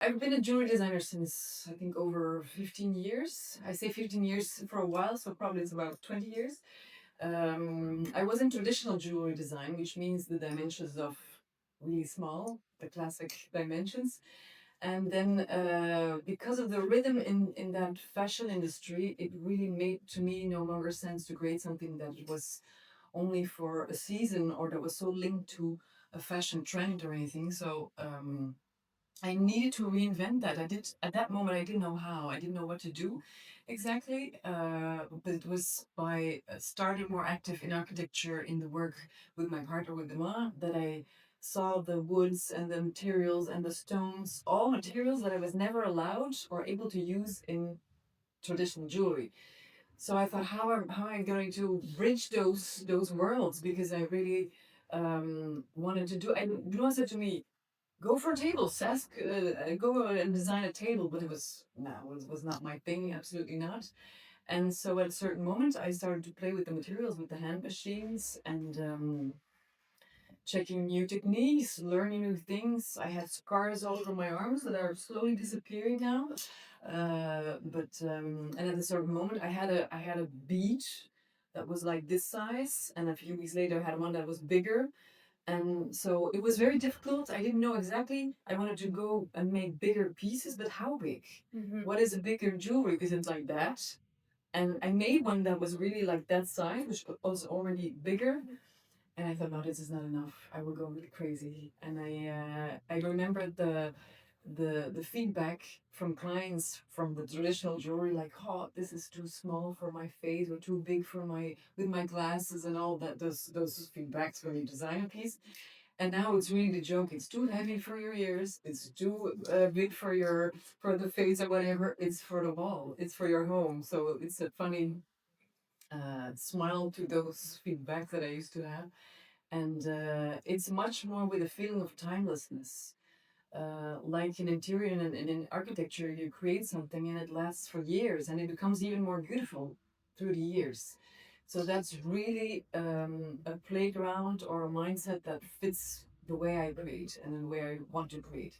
I've been a jewelry designer since I think over 15 years. I say 15 years for a while, so probably it's about 20 years. I was in traditional jewelry design, which means the dimensions of really small, the classic dimensions. And then because of the rhythm in that fashion industry, it really made to me no longer sense to create something that was only for a season or that was so linked to a fashion trend or anything. So I needed to reinvent that. I did at that moment. I didn't know how. I didn't know what to do exactly. But it was by starting more active in architecture in the work with my partner with Dema that I saw the woods and the materials and the stones, all materials that I was never allowed or able to use in traditional jewelry. So I thought, how am I going to bridge those worlds? Because I really wanted to do. And Benoit said to me, go for tables. Ask, go and design a table. But it was no, was not my thing. Absolutely not. And so at a certain moment, I started to play with the materials, with the hand machines, and checking new techniques, learning new things. I had scars all over my arms that are slowly disappearing now. And at a certain moment, I had a bead that was like this size, and a few weeks later, I had one that was bigger, and so it was very difficult. I didn't know exactly. I wanted to go and make bigger pieces, but how big? What is a bigger jewelry? Because it's like that. And I made one that was really like that size, which was already bigger. And I thought, no, this is not enough. I will go really crazy. And I remembered the feedback from clients from the traditional jewelry, like, oh, this is too small for my face or too big for my with my glasses and all that. Those feedbacks when you design a piece. And now it's really the joke. It's too heavy for your ears. It's too big for the face or whatever. It's for the wall. It's for your home. So it's a funny smile to those feedbacks that I used to have, and it's much more with a feeling of timelessness. Like in interior and in architecture, you create something and it lasts for years, and it becomes even more beautiful through the years. So that's really a playground or a mindset that fits the way I create and the way I want to create.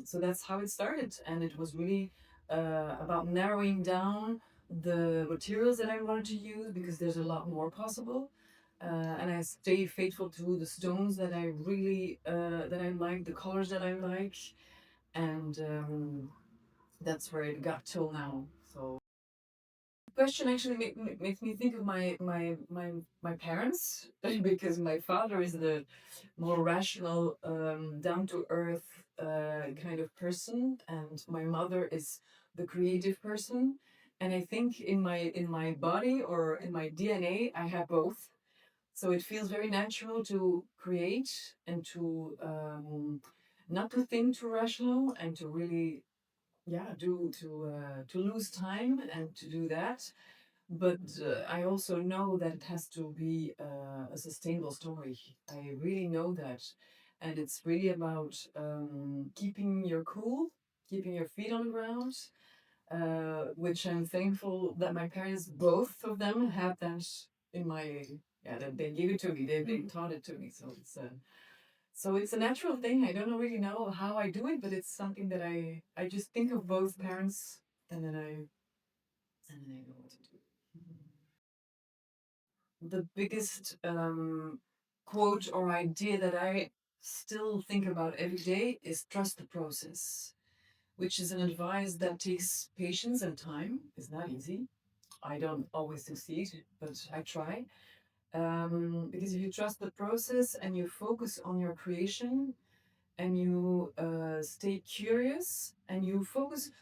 So that's how it started, and it was really about narrowing down the materials that I wanted to use because there's a lot more possible. And I stay faithful to the stones that I really that I like, the colors that I like, and that's where it got till now. So question actually makes me think of my parents because my father is the more rational, down to earth kind of person, and my mother is the creative person. And I think in my body or in my DNA, I have both. So it feels very natural to create and to not to think too rational and to really yeah do to lose time and to do that. But I also know that it has to be a sustainable story. I really know that, and it's really about keeping your cool, keeping your feet on the ground, which I'm thankful that my parents, both of them, had that in my yeah. That they gave it to me. They taught it to me. So it's a natural thing. I don't really know how I do it, but it's something that I just think of both parents, and then I know what to do. The biggest quote or idea that I still think about every day is trust the process, which is an advice that takes patience and time. It's not easy. I don't always succeed, but I try. Because if you trust the process and you focus on your creation and you stay curious and you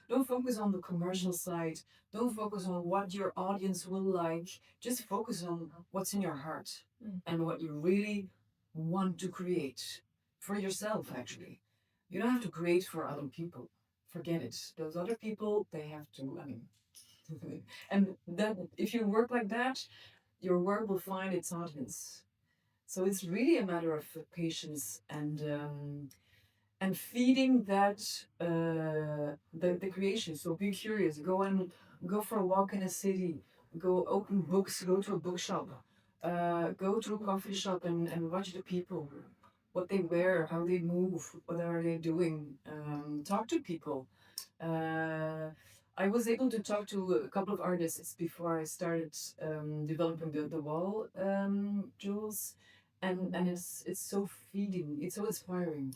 don't focus on the commercial side, don't focus on what your audience will like, just focus on what's in your heart and what you really want to create for yourself. Actually, you don't have to create for other people. Forget it. Those other people, they have to, I mean, and that if you work like that, your work will find its audience. So it's really a matter of patience and feeding that the creation. So be curious. Go for a walk in a city. Go open books. Go to a bookshop. Go to a coffee shop and watch the people. what they wear, how they move, what are they doing, talk to people. Uh, I was able to talk to a couple of artists before I started developing the wall jewels, and it's so feeding, it's so inspiring.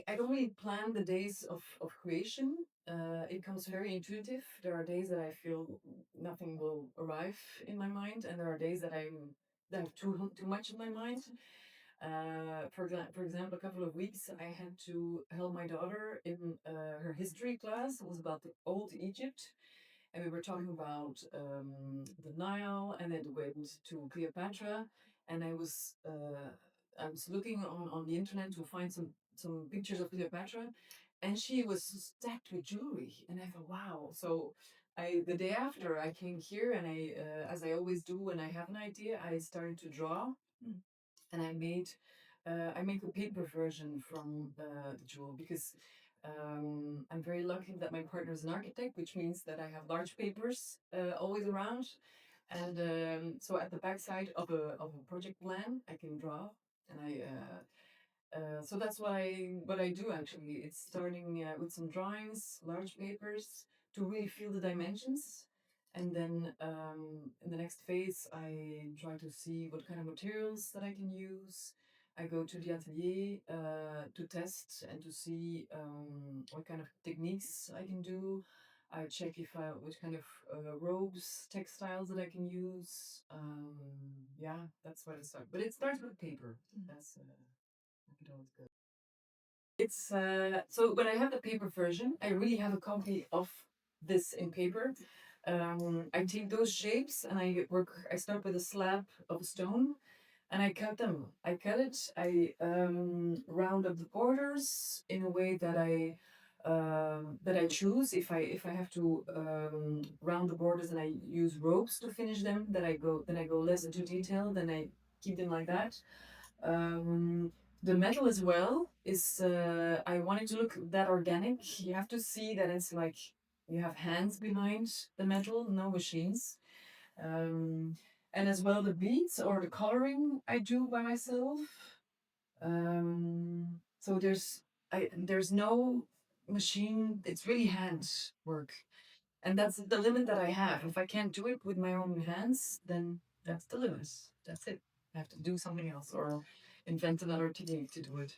I don't really plan the days of creation. It comes very intuitive. There are days that I feel nothing will arrive in my mind, and there are days that I have too much in my mind. For example, a couple of weeks I had to help my daughter in her history class. It was about the old Egypt, and we were talking about the Nile, and then went to Cleopatra, and I was looking on the internet to find some pictures of Cleopatra, and she was stacked with jewelry, and I thought, wow. So the day after I came here, and as I always do when I have an idea, I started to draw, and I make a paper version from the jewel because I'm very lucky that my partner is an architect, which means that I have large papers always around, and so at the backside of a project plan, I can draw, and so that's what I do actually. It's starting with some drawings, large papers, to really feel the dimensions, and then in the next phase, I try to see what kind of materials that I can use. I go to the atelier to test and to see what kind of techniques I can do. I check if which kind of robes, textiles that I can use. Yeah, that's where it starts. But it starts with paper. That's it always goes. It's so when I have the paper version, I really have a copy of this in paper. I take those shapes and I start with a slab of stone and I cut them. I cut it. I round up the borders in a way that I choose. If I have to round the borders and I use ropes to finish them, then I go less into detail. Then I keep them like that. Um, the metal as well is I want it to look that organic. You have to see that it's like you have hands behind the metal, no machines. Um, and as well the beads or the coloring I do by myself. So there's no machine. It's really hand work, and that's the limit that I have. If I can't do it with my own hands, then that's the limit. That's it. I have to do something else or invent another technique to do it.